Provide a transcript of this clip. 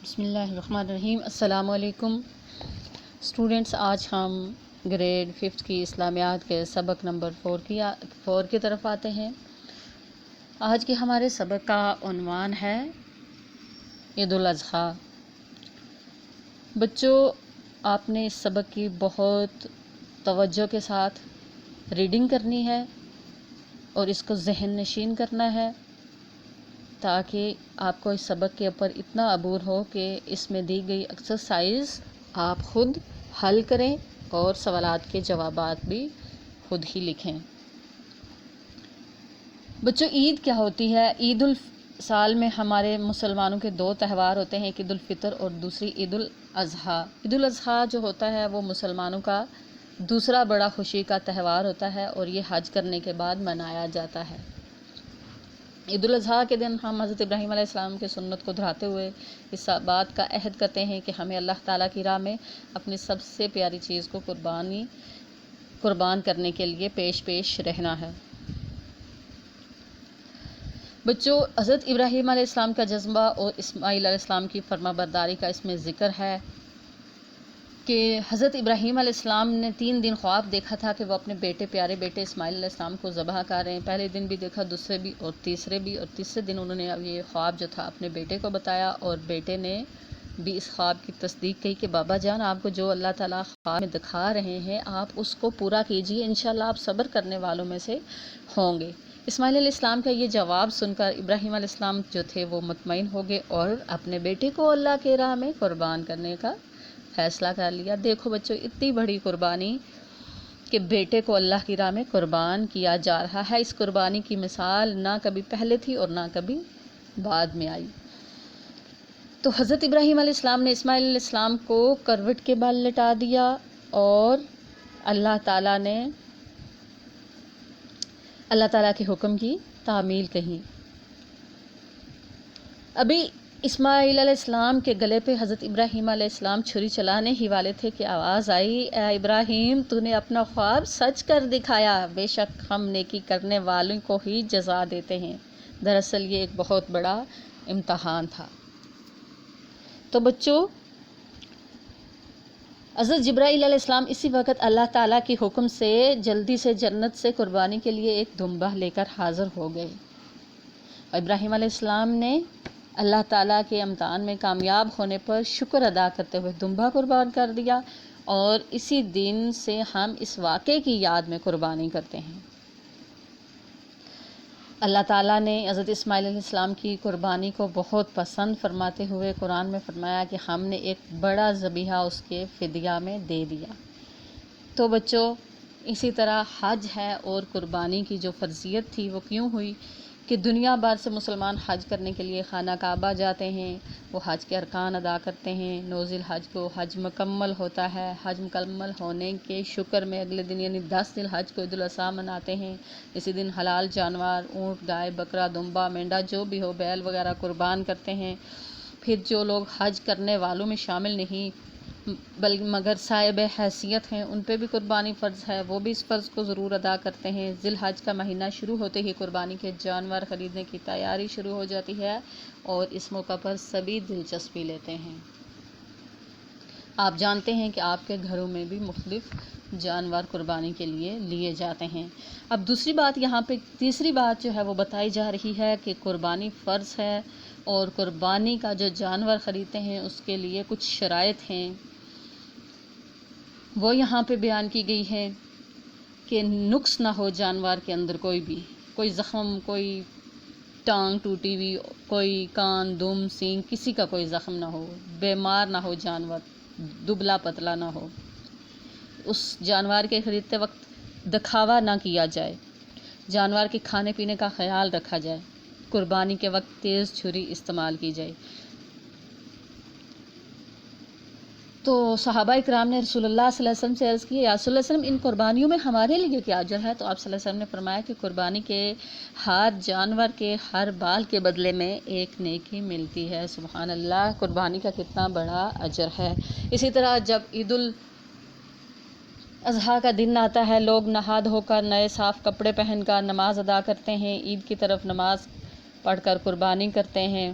بسم اللہ الرحمن الرحیم۔ السلام علیکم اسٹوڈنٹس، آج ہم گریڈ 5 کی اسلامیات کے سبق نمبر 4 کی طرف آتے ہیں۔ آج کے ہمارے سبق کا عنوان ہے عید الاضحیٰ۔ بچوں، آپ نے اس سبق کی بہت توجہ کے ساتھ ریڈنگ کرنی ہے اور اس کو ذہن نشین کرنا ہے تاکہ آپ کو اس سبق کے اوپر اتنا عبور ہو کہ اس میں دی گئی ایکسرسائز آپ خود حل کریں اور سوالات کے جوابات بھی خود ہی لکھیں۔ بچوں، عید کیا ہوتی ہے؟ سال میں ہمارے مسلمانوں کے 2 تہوار ہوتے ہیں، ایک عید الفطر اور دوسری عید الاضحیٰ۔ عید الاضحیٰ جو ہوتا ہے وہ مسلمانوں کا دوسرا بڑا خوشی کا تہوار ہوتا ہے اور یہ حج کرنے کے بعد منایا جاتا ہے۔ عید الاضحیٰ کے دن ہم حضرت ابراہیم علیہ السلام کے سنت کو دہراتے ہوئے اس بات کا عہد کرتے ہیں کہ ہمیں اللہ تعالیٰ کی راہ میں اپنی سب سے پیاری چیز کو قربان کرنے کے لیے پیش رہنا ہے۔ بچوں، حضرت ابراہیم علیہ السلام کا جذبہ اور اسماعیل علیہ السلام کی فرما برداری کا اس میں ذکر ہے کہ حضرت ابراہیم علیہ السلام نے 3 دن خواب دیکھا تھا کہ وہ اپنے پیارے بیٹے اسماعیل علیہ السلام کو ذبح کر رہے ہیں۔ پہلے دن بھی دیکھا، دوسرے بھی اور تیسرے بھی، اور تیسرے دن انہوں نے یہ خواب جو تھا اپنے بیٹے کو بتایا اور بیٹے نے بھی اس خواب کی تصدیق کی کہ بابا جان، آپ کو جو اللہ تعالیٰ خواب میں دکھا رہے ہیں آپ اس کو پورا کیجئے، انشاءاللہ آپ صبر کرنے والوں میں سے ہوں گے۔ اسماعیل علیہ السلام کا یہ جواب سن کر ابراہیم علیہ السلام جو تھے وہ مطمئن ہو گئے اور اپنے بیٹے کو اللہ کے راہ میں قربان کرنے کا فیصلہ کر لیا۔ دیکھو بچوں، اتنی بڑی قربانی کہ بیٹے کو اللہ کی راہ میں قربان کیا جا رہا ہے، اس قربانی کی مثال نہ کبھی پہلے تھی اور نہ کبھی بعد میں آئی۔ تو حضرت ابراہیم علیہ السلام نے اسماعیل علیہ السلام کو کروٹ کے بل لٹا دیا اور اللہ تعالیٰ کے حکم کی تعمیل کہی۔ ابھی اسماعیل علیہ السلام کے گلے پہ حضرت ابراہیم علیہ السلام چھری چلانے ہی والے تھے کہ آواز آئی، اے ابراہیم، تو نے اپنا خواب سچ کر دکھایا، بے شک ہم نیکی کرنے والوں کو ہی جزا دیتے ہیں۔ دراصل یہ ایک بہت بڑا امتحان تھا۔ تو بچوں، حضرت جبرائیل علیہ السلام اسی وقت اللہ تعالیٰ کے حکم سے جلدی سے جنت سے قربانی کے لیے ایک دمبہ لے کر حاضر ہو گئے۔ ابراہیم علیہ السلام نے اللہ تعالیٰ کے امتحان میں کامیاب ہونے پر شکر ادا کرتے ہوئے دمبہ قربان کر دیا، اور اسی دن سے ہم اس واقعے کی یاد میں قربانی کرتے ہیں۔ اللہ تعالیٰ نے حضرت اسماعیل علیہ السلام کی قربانی کو بہت پسند فرماتے ہوئے قرآن میں فرمایا کہ ہم نے ایک بڑا ذبیحہ اس کے فدیہ میں دے دیا۔ تو بچوں، اسی طرح حج ہے اور قربانی کی جو فرضیت تھی وہ کیوں ہوئی کہ دنیا بھر سے مسلمان حج کرنے کے لیے خانہ کعبہ جاتے ہیں، وہ حج کے ارکان ادا کرتے ہیں۔ 9 ذی الحج کو حج مکمل ہوتا ہے۔ حج مکمل ہونے کے شکر میں اگلے دن یعنی 10 ذی الحج کو عید الاضحیٰ مناتے ہیں۔ اسی دن حلال جانور، اونٹ، گائے، بکرا، دمبا، مینڈا جو بھی ہو، بیل وغیرہ قربان کرتے ہیں۔ پھر جو لوگ حج کرنے والوں میں شامل نہیں مگر صاحب حیثیت ہیں، ان پہ بھی قربانی فرض ہے، وہ بھی اس فرض کو ضرور ادا کرتے ہیں۔ ذی الحج کا مہینہ شروع ہوتے ہی قربانی کے جانور خریدنے کی تیاری شروع ہو جاتی ہے اور اس موقع پر سبھی دلچسپی لیتے ہیں۔ آپ جانتے ہیں کہ آپ کے گھروں میں بھی مختلف جانور قربانی کے لیے لیے جاتے ہیں۔ اب دوسری بات یہاں پہ تیسری بات جو ہے وہ بتائی جا رہی ہے کہ قربانی فرض ہے اور قربانی کا جو جانور خریدتے ہیں اس کے لیے کچھ شرائط ہیں، وہ یہاں پہ بیان کی گئی ہے کہ نقص نہ ہو جانور کے اندر، کوئی زخم، کوئی ٹانگ ٹوٹی ہوئی، کوئی کان، دم، سینگ، کسی کا کوئی زخم نہ ہو، بیمار نہ ہو جانور، دبلا پتلا نہ ہو۔ اس جانور کے خریدتے وقت دکھاوا نہ کیا جائے، جانور کے کھانے پینے کا خیال رکھا جائے، قربانی کے وقت تیز چھری استعمال کی جائے۔ تو صحابہ اکرام نے رسول اللہ صلی اللہ علیہ وسلم سے عرض کی، یا رسول اللہ صلی اللہ علیہ وسلم، ان قربانیوں میں ہمارے لیے کیا اجر ہے؟ تو آپ صلی اللہ علیہ وسلم نے فرمایا کہ قربانی کے ہر جانور کے ہر بال کے بدلے میں ایک نیکی ملتی ہے۔ سبحان اللہ، قربانی کا کتنا بڑا اجر ہے۔ اسی طرح جب عید الاضحیٰ کا دن آتا ہے، لوگ نہا دھو کر نئے صاف کپڑے پہن کر نماز ادا کرتے ہیں، عید کی طرف نماز پڑھ کر قربانی کرتے ہیں۔